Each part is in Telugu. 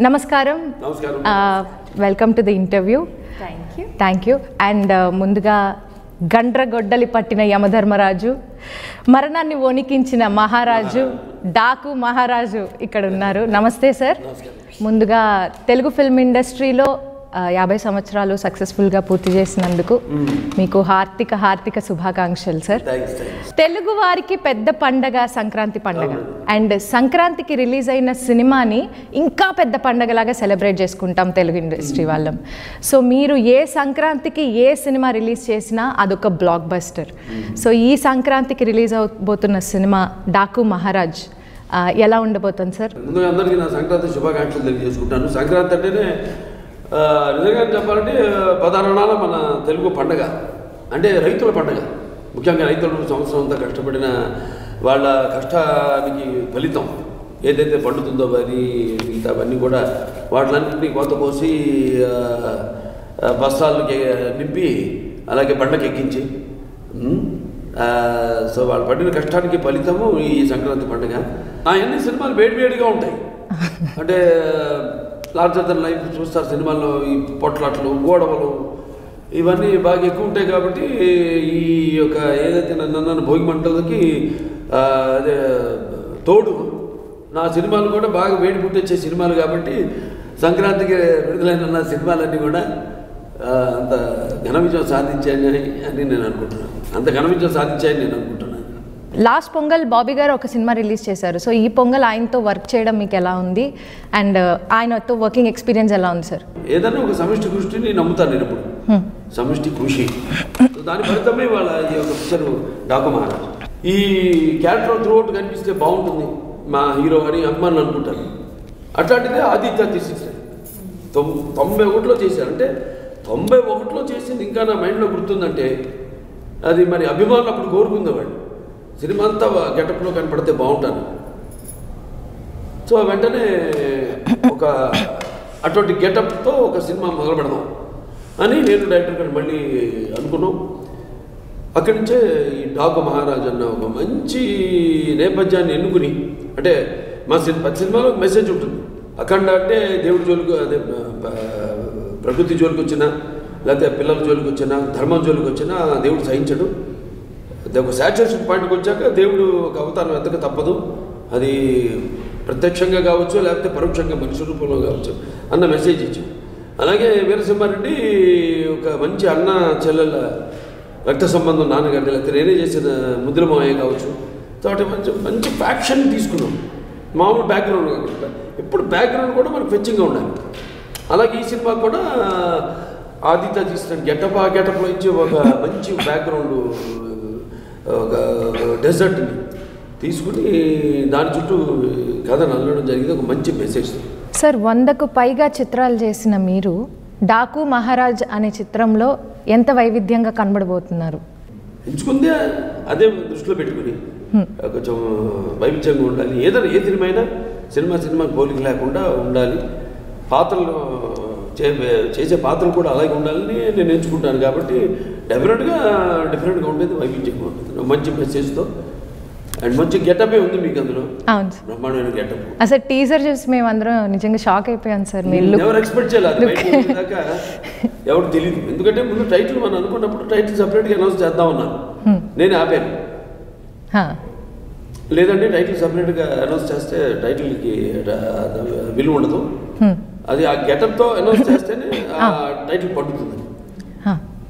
Namaskaram. Namaskaram. Welcome to the interview. Thank you. Thank you. And ముందుగా గండ్రగొడ్డలి పట్టిన యమధర్మరాజు, మరణాన్ని వణికించిన మహారాజు, డాకు మహారాజు ఇక్కడ ఉన్నారు. నమస్తే సార్. ముందుగా తెలుగు ఫిల్మ్ ఇండస్ట్రీలో 50 సంవత్సరాలు సక్సెస్ఫుల్గా పూర్తి చేసినందుకు మీకు హార్దిక శుభాకాంక్షలు సార్. తెలుగు వారికి పెద్ద పండగ సంక్రాంతి పండగ. అండ్ సంక్రాంతికి రిలీజ్ అయిన సినిమాని ఇంకా పెద్ద పండగలాగా సెలబ్రేట్ చేసుకుంటాం తెలుగు ఇండస్ట్రీ వాళ్ళం. సో మీరు ఏ సంక్రాంతికి ఏ సినిమా రిలీజ్ చేసినా అదొక బ్లాక్ బస్టర్. సో ఈ సంక్రాంతికి రిలీజ్ అవబోతున్న సినిమా డాకు మహారాజ్ ఎలా ఉండబోతుంది సార్? ముందుగా అందరికీ నా సంక్రాంతి శుభాకాంక్షలు తెలియజేసుకుంటాను. సంక్రాంతి అంటేనే నిజంగా చెప్పాలంటే ప్రధానాల మన తెలుగు పండగ, అంటే రైతుల పండగ. ముఖ్యంగా రైతులు సంవత్సరం అంతా కష్టపడిన వాళ్ళ కష్టానికి ఫలితం ఏదైతే పండుతుందో అది మిగతా అవన్నీ కూడా వాటిలన్నింటినీ కోత కోసి బస్తాలకి నింపి అలాగే బండకి ఎక్కించి సో వాళ్ళు పడిన కష్టానికి ఫలితము ఈ సంక్రాంతి పండుగ. అన్ని సినిమాలు వేడివేడిగా ఉంటాయి, అంటే లార్జర్ దెన్ లైఫ్ చూస్తారు సినిమాల్లో. ఈ పొట్లాట్లు, గోడవలు ఇవన్నీ బాగా ఎక్కువ ఉంటాయి. కాబట్టి ఈ యొక్క ఏదైతే నన్ను భోగి మంటలకి అదే తోడు నా సినిమాలు కూడా బాగా వేడి పుట్టించే సినిమాలు. కాబట్టి సంక్రాంతికి విడుదలైన సినిమాలన్నీ కూడా అంత ఘన విజయం సాధించాయని నేను అనుకుంటున్నాను. అంత ఘన విజయం సాధించాయని నేను అనుకుంటున్నాను. లాస్ట్ పొంగల్ బాబీ గారు ఒక సినిమా రిలీజ్ చేశారు. సో ఈ పొంగల్ ఆయనతో వర్క్ చేయడం మీకు ఎలా ఉంది? అండ్ ఆయనతో వర్కింగ్ ఎక్స్పీరియన్స్ ఎలా ఉంది సార్? ఏదన్నా ఒక సమిష్టి కృషిని నమ్ముతాను నేను ఇప్పుడు. సమిష్టి కృషి దాని ఫలితమే వాళ్ళ ఈ యొక్క పిక్చర్ డాకు మహారాజ్. ఈ క్యారెక్టర్ త్రూఅవుట్ కనిపిస్తే బాగుంటుంది మా హీరో అని అభిమానులు అనుకుంటాను. అట్లాంటిదే ఆదిత్య తీసేసారు. 91లో చేశారు. అంటే 91లో చేసింది ఇంకా నా మైండ్లో గుర్తుందంటే అది మరి అభిమానులు అప్పుడు కోరుకుందేవాడు. సినిమా అంతా గెటప్లో కనపడితే బాగుంటాను. సో వెంటనే ఒక అటువంటి గెటప్తో ఒక సినిమా మొదలు పెడదాం అని నేను డైరెక్టర్ గారు మళ్ళీ అనుకున్నాం. అక్కడి నుంచే ఈ డాకు మహారాజ్ అన్న ఒక మంచి నేపథ్యాన్ని ఎన్నుకుని, అంటే మా ప్రతి సినిమాలో మెసేజ్ ఉంటుంది. అఖండ అంటే దేవుడి జోలికి, అదే ప్రకృతి జోలికి వచ్చినా లేకపోతే పిల్లల జోలికి వచ్చినా ధర్మం జోలికి వచ్చినా దేవుడు సహించడు. ఒక సాచురేషన్ పాయింట్కి వచ్చాక దేవుడు ఒక అవతారం ఎత్తక తప్పదు. అది ప్రత్యక్షంగా కావచ్చు లేకపోతే పరోక్షంగా మనిషి రూపంలో కావచ్చు అన్న మెసేజ్ ఇచ్చాం. అలాగే వీరసింహారెడ్డి ఒక మంచి అన్న చెల్లెల రక్త సంబంధం నాన్నగారిని, లేకపోతే నేనే చేసిన ముద్దుల మాయ కావచ్చు. కాబట్టి మంచి ఫ్యాక్షన్ తీసుకున్నాం. మామూలు బ్యాక్గ్రౌండ్ కాకుండా ఇప్పుడు బ్యాక్గ్రౌండ్ కూడా మనకు ఫెచ్చింగ్గా ఉండాలి. అలాగే ఈ సినిమా కూడా ఆదిత్య తీసిన గెటప్లో ఇచ్చి ఒక మంచి బ్యాక్గ్రౌండ్, ఒక డెజర్ట్ని తీసుకుని దాని చుట్టూ కథను అల్లడం జరిగింది. ఒక మంచి మెసేజ్ సార్. 100కు పైగా చిత్రాలు చేసిన మీరు డాకు మహారాజ్ అనే చిత్రంలో ఎంత వైవిధ్యంగా కనబడబోతున్నారు? ఎంచుకుందే అదే దృష్టిలో పెట్టుకుని కొంచెం వైవిధ్యంగా ఉండాలి. ఏదైనా ఏ సినిమా పోలిక లేకుండా ఉండాలి. పాత్రలు చేసే పాత్రలు కూడా అలాగే ఉండాలని నేను ఎంచుకుంటాను. కాబట్టి డెఫినెట్గా డిఫరెంట్గా ఉండేది, వైవిధ్యంగా ఉంటుంది. మంచి మెసేజ్తో అండ్ మంచి గెటపే ఉంది మీకు అందులో. అవును, బ్రహ్మాండమైన గెటప్. అసలు టీజర్ చూసి మేము అందరం నిజంగా షాక్ అయిపోయాం సార్. మీరు ఎవరు ఎక్స్పెక్ట్ చేయాలి దాకా ఎవరు తెలియదు. ఎందుకంటే ముందు టైటిల్ మనం అనుకున్నప్పుడు టైటిల్ సపరేట్గా అనౌన్స్ చేద్దామన్నాను, నేను ఆపాను. లేదంటే టైటిల్ సపరేట్గా అనౌన్స్ చేస్తే టైటిల్కి విలువ ఉండదు. అది ఆ గెటప్తో అనౌన్స్ చేస్తేనే ఆ టైటిల్ పడుతుంది.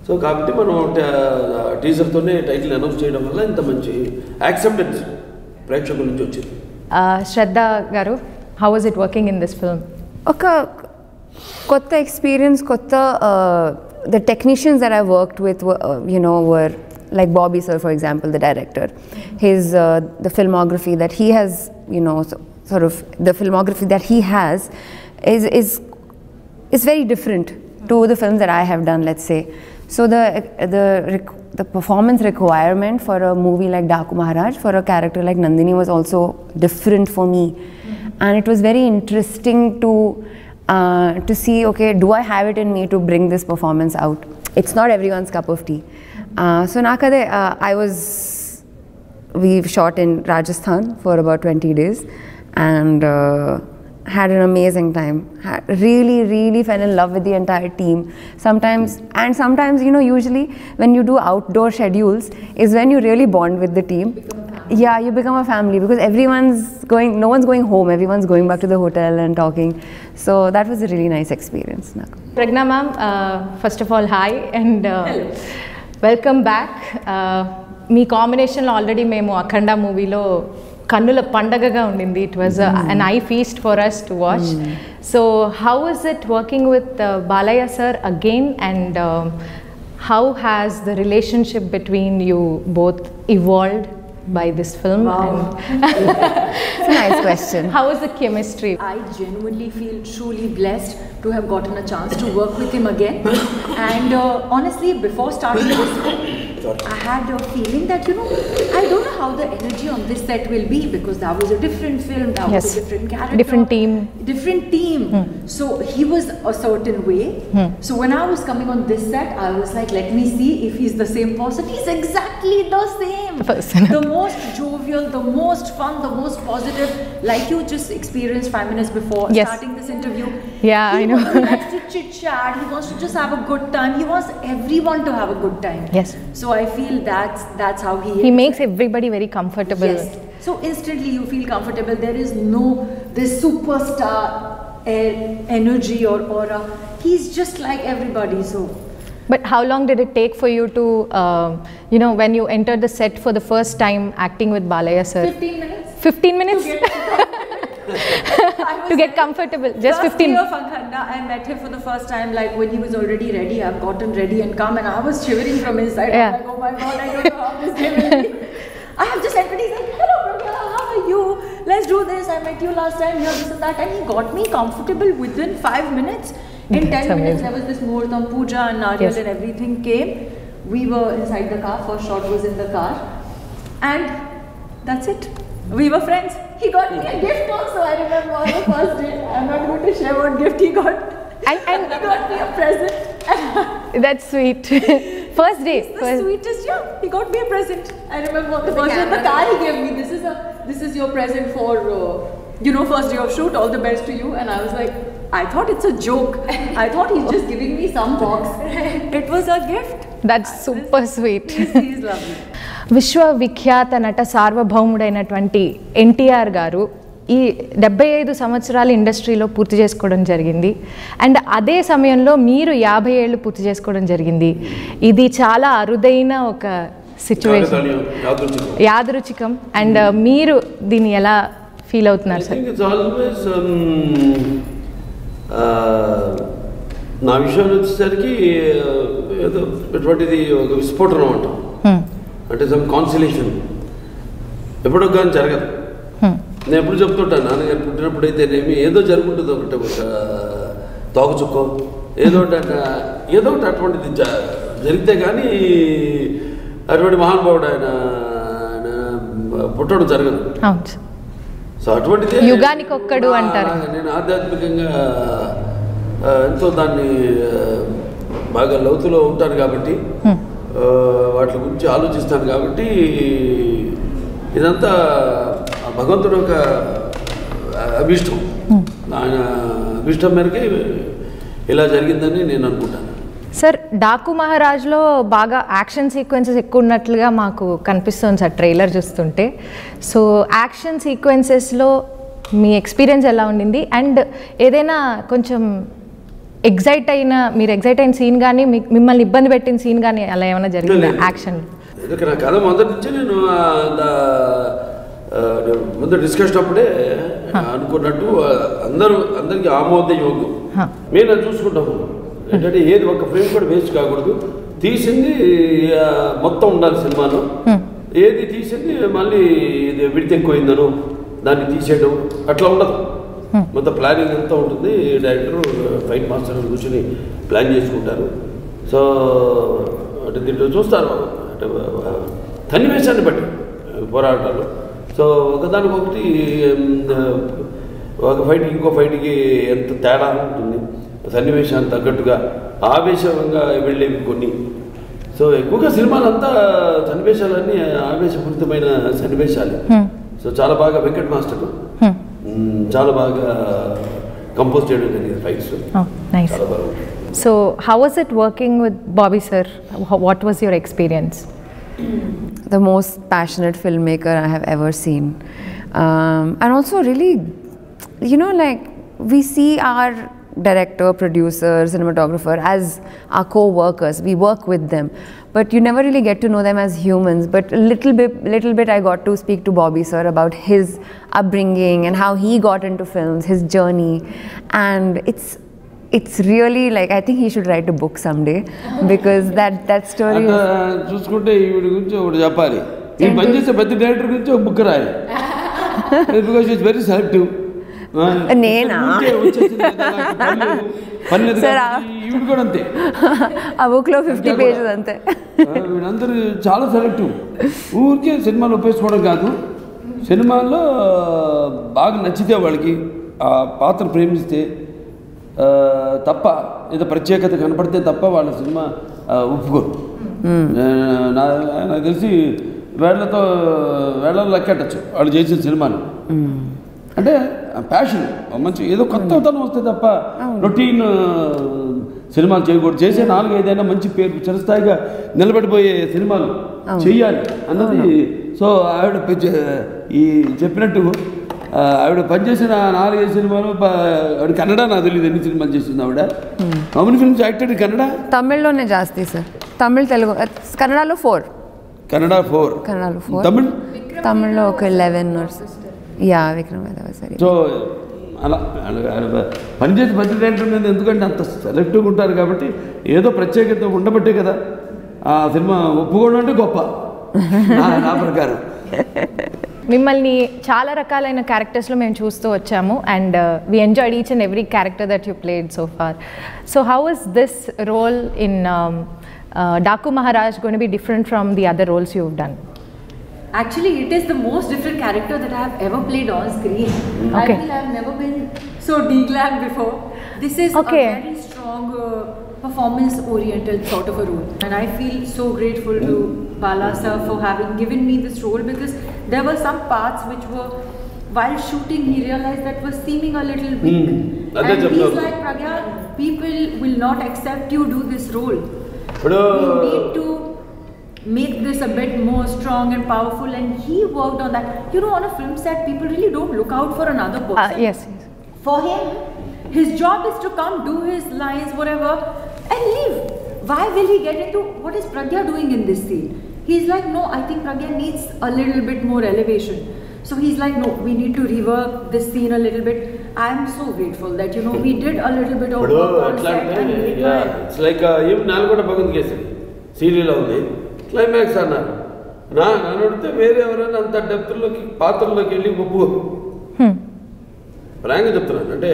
సో కాబట్టి మనం టీజర్తోనే టైటిల్ అనౌన్స్ చేయడం వల్ల ఇంత మంచి యాక్సెప్టెన్స్ ప్రేక్షకుల నుంచి వచ్చింది. శ్రద్ధ గారు, how was it working in this film? ఒక కొత్త experience, the technicians that I worked with were like Bobby sir, for example, the director. The filmography that he has, sort of the filmography that he has is very different to the films that I have done, let's say. So the performance requirement for a movie like Daku Maharaj, for a character like Nandini, was also different for me. And it was very interesting to see, okay, do I have it in me to bring this performance out? It's not everyone's cup of tea. So nakade we shot in Rajasthan for about 20 days, and had an amazing time. Really, really fell in love with the entire team. Sometimes, you know, usually when you do outdoor schedules is when you really bond with the team. Yeah, you become a family because no one's going home, everyone's going back to the hotel and talking. So that was a really nice experience. Pragna ma'am, first of all, hi and welcome back. మీ కాంబినేషన్లో ఆల్రెడీ మేము అఖండ మూవీలో కన్నుల పండగగా ఉండింది. It was an eye feast for us to watch. So how is it working with Balaya sir again, and how has the relationship between you both evolved by this film? Wow. It's a nice question. How is the chemistry? I genuinely feel truly blessed to have gotten a chance to work with him again. And honestly, before starting this film, I had a feeling that, you know, I don't know how the energy on this set will be because that was a different film, that Yes. was a different character. Different team. Different team. So he was a certain way. So when I was coming on this set, I was like, let me see if he's the same person. He's exactly the same. Person. The most jovial, the most fun, the most positive, like you just experienced 5 minutes before Yes. starting this interview. Yeah, I know. He likes to chit chat, he wants to just have a good time, he wants everyone to have a good time. Yes. So I feel that's how he He is. makes everybody very comfortable. Yes. So instantly you feel comfortable. There is no this superstar energy or aura. He's just like everybody. So But how long did it take for you to, you know, when you entered the set for the first time acting with Balaya sir? 15 minutes. 15 minutes? I To was get like, comfortable. Just first 15 day of Akhanda, I met him for the first time, like when he was already ready. I've gotten ready and come, and I was shivering from inside. Yeah. I'm like, oh my god, I don't know how this day will be. I have just entered. He's like, hello, Pragya, how are you? Let's do this. I met you last time here, this and that, and he got me comfortable within 5 minutes. In 10 That's minutes, amazing. there was this Muhurtam Puja and Nariyal Yes. and everything came. We were inside the car. First shot was in the car, and that's it. We were friends. He got me a gift also. I remember on the first day. I'm not going to share what gift he got. And He got me a present. that's sweet. First day. The sweetest, yeah. He got me a present. I remember on the first day in the car he gave me. This is your present for first day of shoot. All the best to you. And I was like, I thought it's a joke. I thought he's just giving me some box. It was a gift. That's super sweet. He's lovely. విశ్వవిఖ్యాత నట సార్వభౌముడైనటువంటి ఎన్టీఆర్ గారు ఈ 75 సంవత్సరాల ఇండస్ట్రీలో పూర్తి చేసుకోవడం జరిగింది. అండ్ అదే సమయంలో మీరు 50 ఏళ్ళు పూర్తి చేసుకోవడం జరిగింది. ఇది చాలా అరుదైన ఒక సిచ్యువేషన్, యాదృచ్ఛికం. అండ్ మీరు దీన్ని ఎలా ఫీల్ అవుతున్నారు సార్? ఇట్స్ ఆల్వేస్ నా విషయంలో వచ్చేసరికి ఏదో ఎటువంటిది ఒక విస్ఫోటనం అంటాం, అంటే సమ్ కాన్సిలేషన్ ఎప్పుడో కానీ జరగదు. నేను ఎప్పుడు చెప్తుంటాను, నాన్నగారు పుట్టినప్పుడు అయితేనేమి ఏదో జరుగుంటుంది, ఒకటి ఒక తోకచుక్కో ఏదో ఒకటి అటువంటిది జరిగితే కానీ అటువంటి మహానుభావుడు ఆయన పుట్టడం జరగదు. సో అటువంటిదే యుగానికి ఒక్కడు అంటారు. నేను ఆధ్యాత్మికంగా ఎంతో దాన్ని బాగా లోతులో ఉంటాను కాబట్టి, వాటి గురించి ఆలోచిస్తాను కాబట్టి, ఇదంతా భగవంతుడు యొక్క అభిష్టం, ఆయన అభిష్టం మేరకే ఇలా జరిగిందని నేను అనుకుంటాను. సార్, డాకు మహారాజ్లో బాగా యాక్షన్ సీక్వెన్సెస్ ఎక్కువ ఉన్నట్లుగా మాకు కనిపిస్తుంది సార్ ట్రైలర్ చూస్తుంటే. సో యాక్షన్ సీక్వెన్సెస్లో మీ ఎక్స్పీరియన్స్ ఎలా ఉండింది? అండ్ ఏదైనా కొంచెం మీరు ఎగ్జైట్ అయిన సీన్ కానీ, మిమ్మల్ని ఇబ్బంది పెట్టిన సీన్ కానీ అలా ఏమైనా జరిగిందా యాక్షన్? నా కథ మొదటి నుంచి నేను ముందు డిస్కషన్ అప్పుడే అనుకున్నట్టు అందరికీ ఆమోదయోగ్యం. మేము అది చూసుకుంటాము ఏంటంటే ఏది ఒక ఫ్రేమ్ కూడా వేస్ట్ కాకూడదు, తీసింది మొత్తం ఉండాలి సినిమాలో. ఏది తీసింది మళ్ళీ ఇది విడితే ఎక్కువైందనో దాన్ని తీసేయడం అట్లా ఉండదు. మొత్తం ప్లానింగ్ అంతా ఉంటుంది. డైరెక్టర్ ఫైట్ మాస్టర్ కూర్చొని ప్లాన్ చేసుకుంటారు. సో అంటే దీంట్లో చూస్తారు అంటే సన్నివేశాన్ని బట్టి పోరాటాలు. సో ఒకదానికొకటి ఒక ఫైట్కి ఇంకో ఫైట్కి ఎంత తేడా ఉంటుంది, సన్నివేశాన్ని తగ్గట్టుగా ఆవేశంగా వెళ్ళేవి కొన్ని. సో ఎక్కువగా సినిమాలంతా సన్నివేశాలన్నీ ఆవేశపూరితమైన సన్నివేశాలు. సో చాలా బాగా వెంకట్ మాస్టర్ చాలా బాగా కంపోజ్ చేయడం జరిగింది fights. Nice. So how was it working with Bobby sir? What was your experience? The most passionate filmmaker I have ever seen, and also really, you know, like we see our director, producer, cinematographer as our co-workers. We work with them, but you never really get to know them as humans. But a little bit I got to speak to Bobby sir about his upbringing and how he got into films, his journey, and it's really like I think he should write a book someday because that story చూసుకుంటే ఈవిడ గురించి ఒకటి చెప్పాలి. ఈ పనిచేసే ప్రతి డైరెక్టర్ గురించి ఒక బుక్ రాయాలి. Because it's very selective. నేనా ఈవిడ కూడా అంతే. ఆ బుక్లో 50 pages అంతే. వీళ్ళందరూ చాలా సెలెక్టివ్. ఊరికే సినిమాలు ఒప్పేసుకోవడం కాదు, సినిమాల్లో బాగా నచ్చితే వాళ్ళకి ఆ పాత్ర ప్రేమిస్తే తప్ప ఏదో ప్రత్యేకత కనపడితే తప్ప వాళ్ళ సినిమా ఒప్పుకోరు. నాకు తెలిసి వేళ్ళలో లెక్కెట్టచ్చు వాళ్ళు చేసిన సినిమాలు. అంటే ప్యాషన్ మంచి ఏదో కొత్తతనం వస్తే తప్ప రొటీన్ సినిమాలు చేయకూడదు. చేసే 4-5 మంచి పేరు చిరస్థాయిగా నిలబడిపోయే సినిమాలు చెయ్యాలి అన్నది. సో ఆవిడ ఈ చెప్పినట్టు ఆవిడ పనిచేసిన 4-5 సినిమాలు, ఆవిడ కన్నడ నాకు తెలియదు ఎన్ని సినిమాలు చేసింది ఆవిడ. How many films acted in Kannada? తమిళ్లోనే జాస్తి సార్. తమిళ్, తెలుగు, కన్నడలో 4. కన్నడలో 4. తమిళ్లో ఒక 11 యా విక్రమ్ సరే. సో అలా పనిచేసి ప్రతి డైరెక్టర్ మీద ఎందుకంటే అంత సెలెక్టివ్గా ఉంటారు కాబట్టి ఏదో ప్రత్యేకత ఉండబట్టే కదా ఆ సినిమా ఒప్పుకోవడం అంటే గొప్ప నా ప్రకారం. మిమ్మల్ని చాలా రకాలైన క్యారెక్టర్స్లో మేము చూస్తూ వచ్చాము and we enjoyed each and every character that you played so far. So how is this role in Daku Maharaj going to be different from the other roles you've done? Actually, it is the most different character that I have ever played on screen. Okay. I feel I have never been so de-glam before. This is a very strong performance-oriented sort of a role. And I feel so grateful to Bala sir for having given me this role because there were some parts which were, while shooting, he realized that was seeming a little weak. And he's like, Pragya, people will not accept you do this role. We need to make this a bit more strong and powerful, and he worked on that. You know, on a film set, people really don't look out for another person. Yes. For him, his job is to come, do his lines, whatever, and leave. Why will he get into what is Pragya doing in this scene? He's like, no, I think Pragya needs a little bit more elevation. So he's like, no, we need to rework this scene a little bit. I'm so grateful that, you know, we did a little bit of work on set. It's like even Nalgonda Bhagat Kesari serial ఉంది, క్లైమాక్స్ అన్నారు. నన్ను అడిగితే వేరే ఎవరైనా అంత డెప్త్లోకి పాత్రలోకి వెళ్ళి ఒప్పుకోరు. ప్రాంక్గా చెప్తున్నాను. అంటే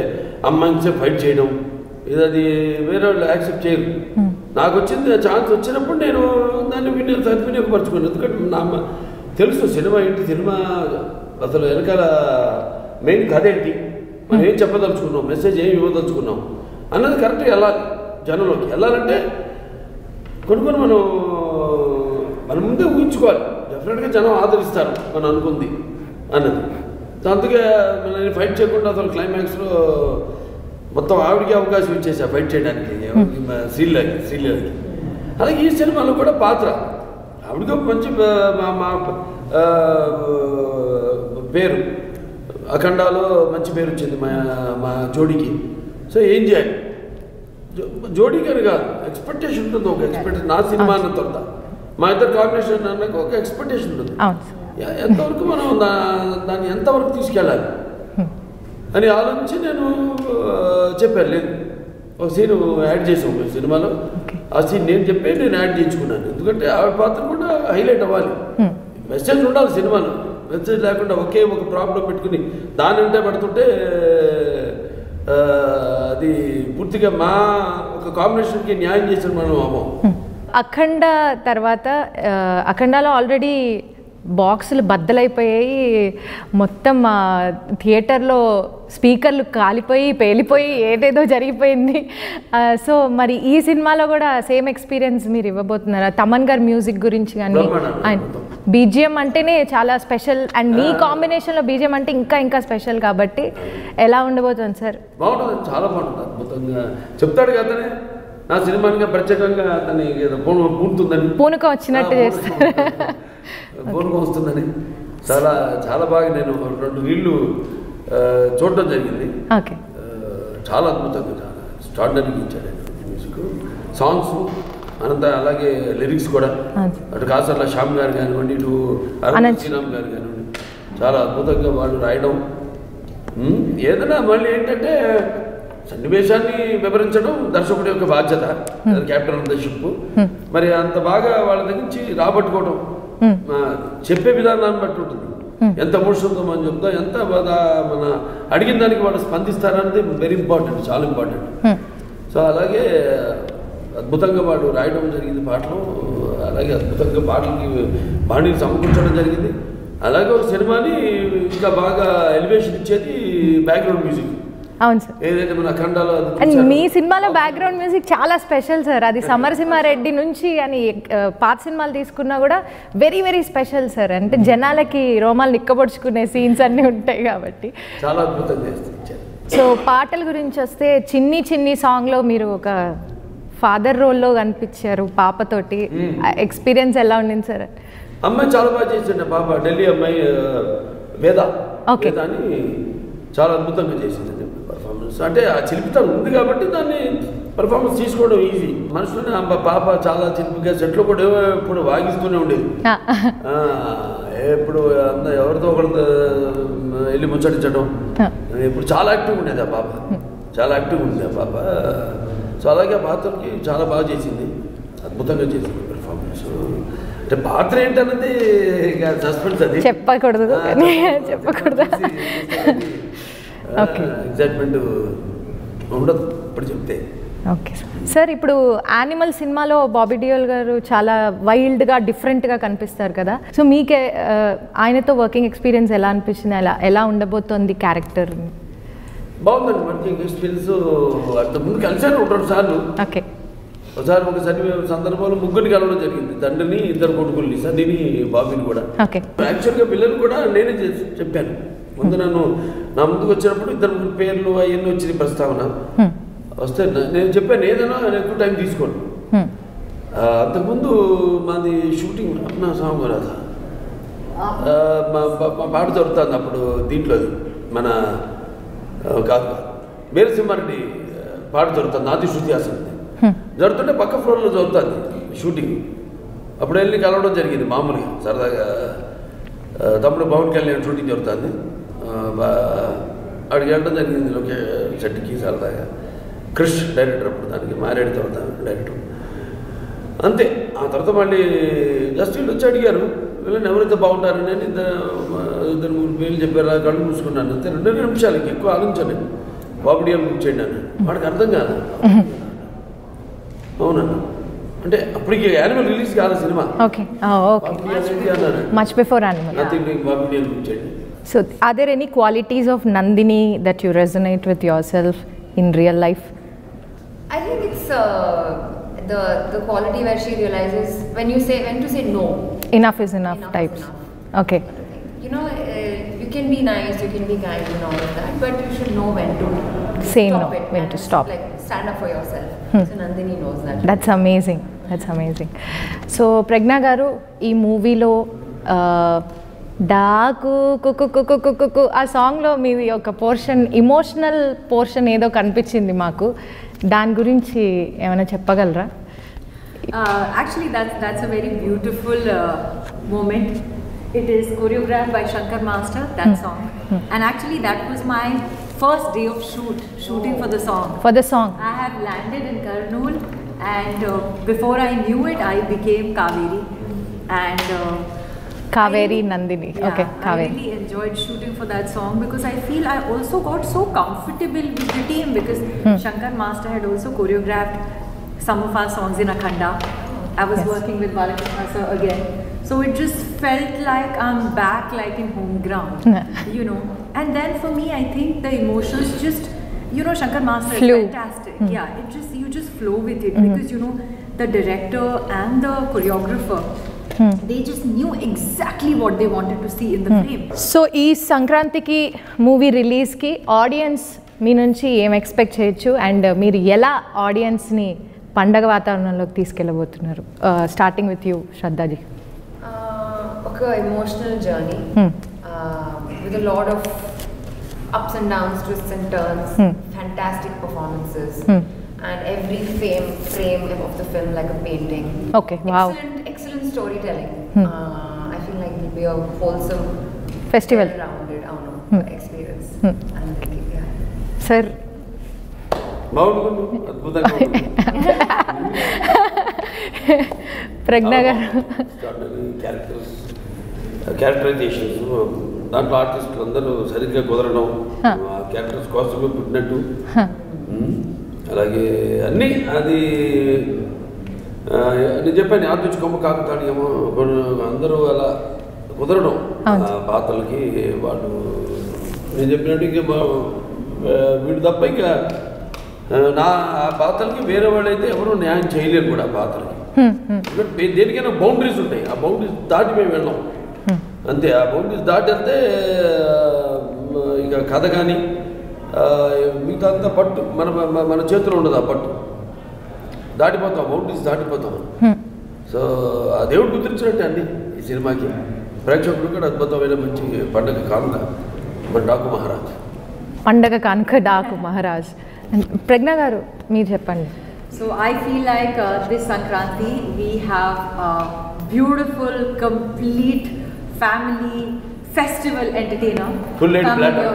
అమ్మాయికి ఫైట్ చేయడం ఇది వేరే వాళ్ళు యాక్సెప్ట్ చేయరు. నాకు వచ్చింది ఛాన్స్ వచ్చినప్పుడు నేను దాన్ని సద్వినియోగపరచుకున్నాను. ఎందుకంటే నా తెలుసు సినిమా ఏంటి, సినిమా అసలు వెనకాల మెయిన్ కథ ఏంటి, మనం ఏం చెప్పదలుచుకున్నాం, మెసేజ్ ఏం ఇవ్వదలుచుకున్నాం అన్నది కరెక్ట్గా వెళ్ళాలి. జనంలోకి వెళ్ళాలంటే కొన్ని మనం ముందే ఊహించుకోవాలి. డెఫినెట్గా జనం ఆదరిస్తారు మనం అనుకుంది అన్నది. అందుకే నేను ఫైట్ చేయకుండా అసలు క్లైమాక్స్లో మొత్తం ఆవిడకి అవకాశం ఇచ్చేసా ఫైట్ చేయడానికి శ్రీలకి. అలాగే ఈ సినిమాలో కూడా పాత్ర ఆవిడకి మంచి పేరు, అఖండాలో మంచి పేరు వచ్చింది మా జోడీకి. సో ఏం చేయాలి, జోడీకి అని కాదు, ఎక్స్పెక్టేషన్ ఉంటుంది. ఒక ఎక్స్పెక్టేషన్ నా సినిమా అన్న తర్వాత మా ఇద్దరు కాంబినేషన్ అన్నాక ఒక ఎక్స్పెక్టేషన్ ఉంటుంది. ఎంతవరకు మనం దాన్ని ఎంతవరకు తీసుకెళ్ళాలి అని ఆలోచించి నేను చెప్పాను. లేదు, ఒక సీన్ యాడ్ చేసాం సినిమాలో. ఆ సీన్ నేను యాడ్ చేయించుకున్నాను. ఎందుకంటే ఆవిడ పాత్ర కూడా హైలైట్ అవ్వాలి, మెసేజ్ ఉండాలి సినిమాలో. మెసేజ్ లేకుండా ఒకే ఒక ప్రాబ్లం పెట్టుకుని దాని అంటే పడుతుంటే అది పూర్తిగా మా ఒక కాంబినేషన్కి న్యాయం చేసిన మనం అవ్వం. అఖండ తర్వాత అఖండాలో ఆల్రెడీ బాక్సులు బద్దలైపోయాయి, మొత్తం థియేటర్లో స్పీకర్లు కాలిపోయి పేలిపోయి ఏదేదో జరిగిపోయింది. సో మరి ఈ సినిమాలో కూడా సేమ్ ఎక్స్పీరియన్స్ మీరు ఇవ్వబోతున్నారా? తమన్ గారి మ్యూజిక్ గురించి కానీ బీజిఎం అంటేనే చాలా స్పెషల్ అండ్ మీ కాంబినేషన్లో బీజిఎం అంటే ఇంకా ఇంకా స్పెషల్ కాబట్టి ఎలా ఉండబోతుంది సార్? బాగుంటుంది, చాలా బాగుంటుంది, అద్భుతంగా చెప్తాడు కదనే. నా సినిమానిగా ప్రత్యేకంగా అతని పూనుతుందని, పూనుకం వచ్చినట్టు చేస్తారు, పూనుకం వస్తుందని చాలా చాలా బాగా నేను 2 రీళ్ళు చూడటం జరిగింది. ఓకే, చాలా అద్భుతంగా, చాలా ఎక్స్ట్రాడినరీగా ఇచ్చాడు మ్యూజిక్, సాంగ్స్ అనంత, అలాగే లిరిక్స్ కూడా. అటు కాసర్ల శ్యామ్ గారు కానివ్వండి, ఇటు అనంత్ శ్రీరామ్ గారు కానివ్వండి, చాలా అద్భుతంగా వాళ్ళు రాయడం. ఏదైనా మళ్ళీ ఏంటంటే సన్నివేశాన్ని వివరించడం దర్శకుడి యొక్క బాధ్యత, క్యాప్టెన్ ఆఫ్ ద షిప్. మరి అంత బాగా వాళ్ళ దగ్గర నుంచి రాబట్టుకోవడం, చెప్పే విధానాన్ని బట్టి ఉంటుంది. ఎంత ఎమోషన్తో మనం చెప్తాం, ఎంత మన అడిగిన దానికి వాళ్ళు స్పందిస్తారనేది వెరీ ఇంపార్టెంట్, చాలా ఇంపార్టెంట్. సో అలాగే అద్భుతంగా వాడు రాయడం జరిగింది పాటలు, అలాగే అద్భుతంగా పాటలకి బాణీని సమకూర్చడం జరిగింది. అలాగే ఒక సినిమాని ఇంకా బాగా ఎలివేషన్ ఇచ్చేది బ్యాక్గ్రౌండ్ మ్యూజిక్. అవును సార్, ఏదైతే మన ఖండాలో. అండ్ మీ సినిమాలో బ్యాక్గ్రౌండ్ మ్యూజిక్ చాలా స్పెషల్ సార్. అది సమరసింహారెడ్డి నుంచి అని పాత సినిమాలు తీసుకున్నా కూడా వెరీ వెరీ స్పెషల్ సార్. అంటే జనాలకి రోమాలు నిక్కబొడుచుకునే సీన్స్ అన్నీ ఉంటాయి కాబట్టి చాలా అద్భుతంగా ఇచ్చారు. సో పాటల గురించి వస్తే చిన్ని చిన్ని సాంగ్లో మీరు ఒక ఫాదర్ రోల్లో కనిపించారు పాపతోటి. ఎక్స్పీరియన్స్ ఎలా ఉండింది సార్? అమ్మాయి చాలా బాగా చేసింది, పాప ఢిల్లీ అమ్మాయి వేద. ఓకే, దాన్ని చాలా అద్భుతంగా చేసింది పర్ఫార్మెన్స్. అంటే ఆ చిలిపితనం ఉంది కాబట్టి దాన్ని పర్ఫార్మెన్స్ తీసుకోవడం ఈజీ. మనసులోనే పాప చాలా చిలిపిగా, సెట్లో కూడా ఎప్పుడు వాగిస్తూనే ఉండేది. ఎప్పుడు ఎవరితో ఒకరితో వెళ్ళి ముచ్చటించడం, ఇప్పుడు చాలా యాక్టివ్ ఉండేది ఆ పాప, చాలా యాక్టివ్ ఉంది ఆ పాప. సో అలాగే ఆ పాత్రకి చాలా బాగా చేసింది, అద్భుతంగా చేసింది పెర్ఫార్మెన్స్. అంటే పాత్ర ఏంటన్నది సస్పెన్స్, అది చెప్పకూడదు చెప్పకూడదు. ఎగ్జైట్మెంట్ ఉండదు ఇప్పుడు చెప్తే. ఓకే సార్, ఇప్పుడు యానిమల్ సినిమాలో బాబీ డియోల్ గారు చాలా వైల్డ్గా డిఫరెంట్గా కనిపిస్తారు కదా. సో మీకే ఆయనతో వర్కింగ్ ఎక్స్పీరియన్స్ ఎలా అనిపించింది? ఎలా ఉండబోతోంది క్యారెక్టర్? బాగుందండి, వర్కింగ్ ఎక్స్పీరియన్స్. అంతకుముందు కలిసాను 2 సార్లు. ఓకే, ఒకసారి సందర్భంలో ముగ్గురిని కలవడం జరిగింది, తండ్రిని, 2 కొడుకుల్ని, సన్నీని, బాబీని కూడా. ఓకే, యాక్చువల్గా పిల్లలు కూడా నేనే చెప్పాను. ముందు నా ముందుకు వచ్చినప్పుడు 2 పేర్లు అవన్నీ వచ్చింది ప్రస్తావన వస్తే నేను చెప్పాను, ఏదైనా ఎక్కువ టైం తీసుకోండి. అంతకుముందు మాది షూటింగ్ అప్నా సాంగ్ రాదా మా పాట జరుగుతుంది అప్పుడు. దీంట్లో మన కాదు వీరసింహారెడ్డి పాట జరుగుతుంది, నాది శృతి హాసన్ జరుగుతుంటే పక్క ఫ్లోర్లో జరుగుతుంది షూటింగ్. అప్పుడు వెళ్ళి కలవడం జరిగింది మామూలుగా సరదాగా. తమ్ముడు పవన్ కళ్యాణ్ షూటింగ్ జరుగుతుంది, అక్కడికి వెళ్ళడం జరిగింది సెట్కి సరదాగా. క్రిష్ డైరెక్టర్ అప్పుడు, దానికి మారేడు తర్వాత డైరెక్టర్. అంతే. ఆ తర్వాత మళ్ళీ జస్ట్ వీళ్ళు వచ్చి అడిగారు, వీళ్ళని ఎవరైతే బాగుంటారని. నేను 2-3 పేర్లు చెప్పారు, కళ్ళు మూసుకున్నాను అంతే. 2 నిమిషాలకి ఎక్కువ ఆలోచించాను. బాబు డియోల్ బుక్ చేయండి అని. వాడికి అర్థం కాదు. అవునన్నా, అంటే అప్పటికి యానిమల్ రిలీజ్ కాదు సినిమా. Okay, much before Animal. Bobby Deol book చేయండి. So are there any qualities of Nandini that you resonate with yourself in real life? I think it's the quality where she realizes when to say no. Enough is enough types. Enough. Okay. You know, you can be nice, you can be kind and all of that, but you should know when to say stop no, it, when to stop. Like stand up for yourself. So Nandini knows that. That's amazing. That's amazing. So Pragna garu, ee movie lo డాకు కుక్కు కుక్కు కుక్కు ఆ సాంగ్లో మీది ఒక పోర్షన్, ఇమోషనల్ పోర్షన్ ఏదో కనిపించింది మాకు. దాని గురించి ఏమైనా చెప్పగలరా? Actually, that's a very beautiful moment. It is choreographed by Shankar Master, that song. And actually, that was my first day of shooting for the song. For the song. I have landed in Kurnool, and before I knew it, I became Kaveri. And Kaveri Nandini. Yeah, okay, Kaveri. I really enjoyed shooting for that song because I feel I also got so comfortable with the team because Shankar Master had also choreographed some of our songs in Akhanda. I was working with Balakrishna sir again. So it just felt like I'm back like in home ground, you know. And then for me, I think the emotions just, you know, Shankar Master is fantastic. Yeah, you just flow with it because, you know, the director and the choreographer, They just knew exactly what they wanted to see in the frame. So ఈ సంక్రాంతికి మూవీ రిలీజ్కి ఆడియన్స్ మీ నుంచి ఏం ఎక్స్పెక్ట్ చేయొచ్చు అండ్ మీరు ఎలా ఆడియన్స్ని పండగ వాతావరణంలోకి తీసుకెళ్ళబోతున్నారు? Starting with you Shraddhaji. ఒక emotional journey with a lot of ups and downs, twists and turns, fantastic performances, and every frame of the film like a painting. Okay, wow. Excellent storytelling. I feel like it will be a wholesome, Festival. well-rounded experience. And yeah. Sir. బాగుంటుంది, అద్భుతంగా ఉంటుంది. ప్రజ్ఞ గారు. క్యారెక్టరైజేషన్స్ దాంట్లో ఆర్టిస్టులు అందరూ సరిగ్గా కుదరడం, క్యారెక్టర్స్ కోసమే పుట్టినట్టు, అలాగే అన్నీ అది నేను చెప్పాను ఆర్టిస్ట్ కొమ్మ కాకతాళీయమో అందరూ అలా కుదరడం పాత్రలకి. వాళ్ళు నేను చెప్పినట్టు ఇంకా వీడు తప్ప ఇంకా నా పాత్రలకి వేరే వాళ్ళైతే ఎవరు న్యాయం చేయలేరు కూడా ఆ పాత్రలకి. దేనికైనా బౌండరీస్ ఉంటాయి, ఆ బౌండరీస్ దాటి మేము వెళ్ళాం అంతే. ఆ బౌండరీస్ దాటి వెళ్తే ఇక కథ కానీ మిగతా అంతా పట్టు మన చేతిలో ఉండదు. ఆ పట్టు దాటిపోతాం, బౌండరీస్ దాటిపోతాం. సో ఆ దేవుడు గుర్తించినట్టే అన్ని ఈ సినిమాకి. ప్రేక్షకుడు కూడా అద్భుతమైన మంచి పండగ కానుక మన డాకు మహారాజ్. పండగ కానుక డాకు మహారాజ్. ప్రజ్ఞ గారు మీరు చెప్పండి. So I feel like this Sankranti we have a beautiful, complete family festival entertainer Full-length platter.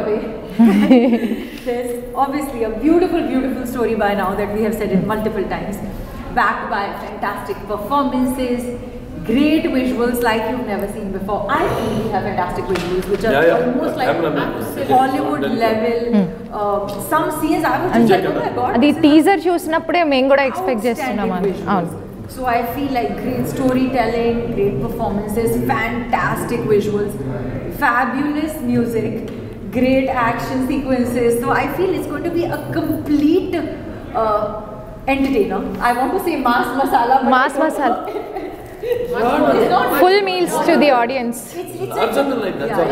There's obviously a beautiful, beautiful story by now that we have said it multiple times, backed by fantastic performances, great visuals like you've never seen before. I feel we have fantastic visuals which are almost like Hollywood level. Some scenes I was just like, oh my god, అది టీజర్ చూసినప్పుడే మేము కూడా ఎక్స్పెక్ట్ చేస్తున్నాం. అవును. So I feel like great storytelling, great performances, fantastic visuals, fabulous music, great action sequences. So I feel it's going to be a complete entertainer. I want to say mass masala. Mass masala. It's not Full meals to the audience. It's Larger than life, that's all.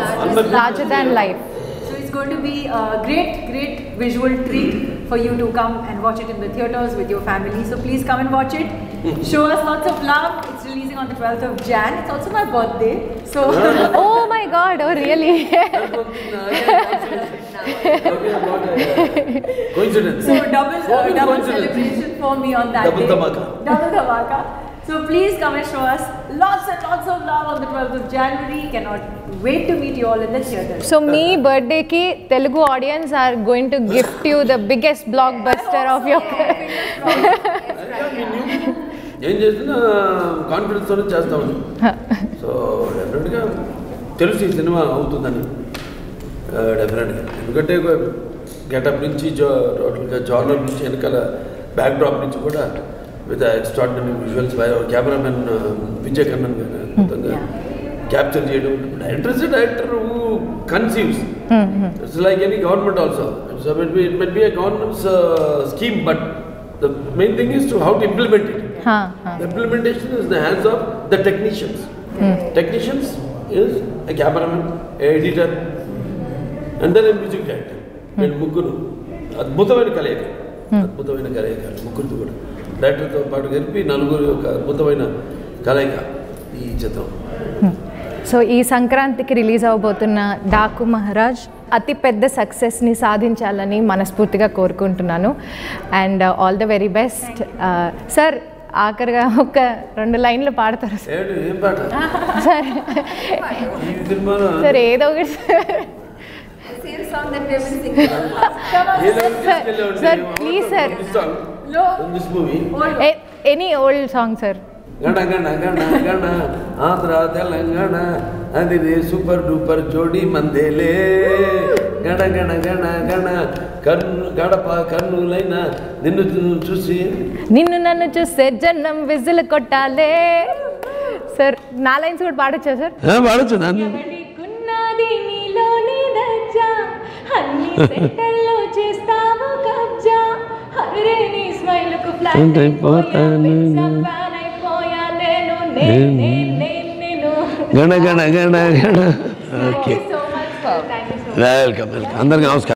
Larger than life. So it's going to be a great visual treat for you to come and watch it in the theatres with your family. So please come and watch it. Show us lots of love. It's releasing on the 12th of Jan. It's also my birthday. So Oh my god, oh really? Coincidence. so double coincidence. celebration for me on that Double day. dhamaka. Double dhamaka. So please come and show us lots and lots of love on the 12th of January. Cannot wait to meet you all in the theatre. So మీ బర్త్డేకి Telugu audience are going to gift you the biggest blockbuster of your. ఏం చేసినా కాన్ఫిడెన్స్తోనే చేస్తామని. సో డెఫినెట్గా తెలుసు ఈ సినిమా అవుతుందని డెఫినెట్గా. ఎందుకంటే గెటప్ నుంచి టోటల్గా జానర్ నుంచి వెనకాల బ్యాక్ డ్రాప్ నుంచి కూడా with extraordinary visuals by our cameraman Vijay Kannan గారు అద్భుతంగా క్యాప్చర్ చేయడం. Director is director who conceives. It's like any government also. It might be a governments scheme but the main thing is to how to implement it. The implementation is in the hands of the technicians. Technicians is a cameraman, a editor, and then a music director. And ముగ్గురు అద్భుతమైన కలయిక, ముగ్గురితో కూడా డైరెక్టర్తో పాటు కలిపి నలుగురు ఒక అద్భుతమైన కలయిక ఈ చిత్రం. సో ఈ సంక్రాంతికి రిలీజ్ అవ్వబోతున్న డాకు మహారాజ్ అతి పెద్ద సక్సెస్ని సాధించాలని మనస్ఫూర్తిగా కోరుకుంటున్నాను. And all the very best. Sir ఆఖరిగా ఒక 2 లైన్లు పాడతారు ఏం పాట సార్? సార్ ఏదో ఒకటి sir please sir. Any old song sir. గణ గణ గణ గణ ఆంధ్ర తెలంగాణ అది రే సూపర్ డూపర్ జోడి మందేలే. గణ గణ గణ గణ గడప కర్నూలైన నిన్ను చూసి నన్ను చూస్తే జన్నం విజిల్ కొట్టాలే. సార్ 4 లైన్స్ కూడా పాడొచ్చా సార్? పాడచ్చు. అయిపోతాను గణ గణ గణ గణ ఓకే వెల్కమ్ వెల్కమ్ అందరికీ నమస్కారం.